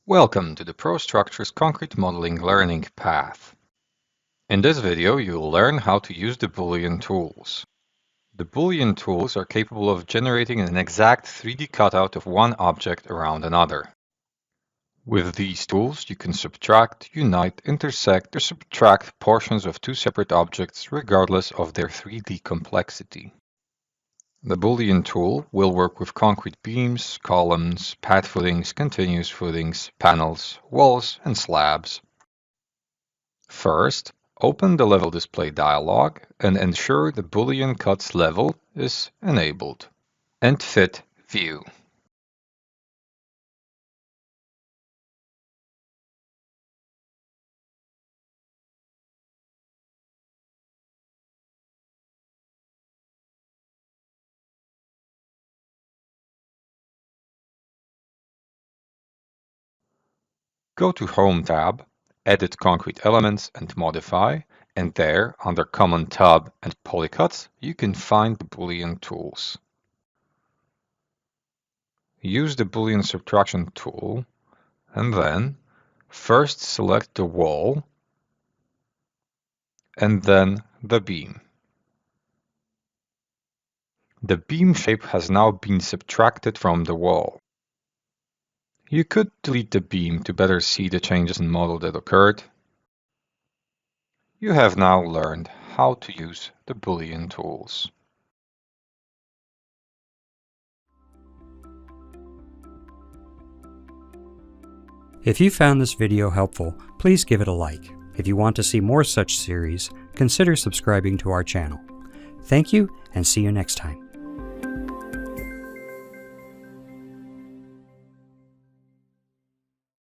Welcome to the ProStructures Concrete Modeling Learning path. In this video, you will learn how to use the Boolean tools. The Boolean tools are capable of generating an exact 3D cutout of one object around another. With these tools, you can subtract, unite, intersect, or subtract portions of two separate objects regardless of their 3D complexity. The Boolean tool will work with concrete beams, columns, pad footings, continuous footings, panels, walls, and slabs. First, open the Level Display dialog and ensure the Boolean Cuts level is enabled. And Fit View. Go to Home tab, Edit Concrete Elements and Modify, and there, under Common Tab and Polycuts, you can find the Boolean tools. Use the Boolean subtraction tool, and then first select the wall, and then the beam. The beam shape has now been subtracted from the wall. You could delete the beam to better see the changes in model that occurred. You have now learned how to use the Boolean tools. If you found this video helpful, please give it a like. If you want to see more such series, consider subscribing to our channel. Thank you, and see you next time.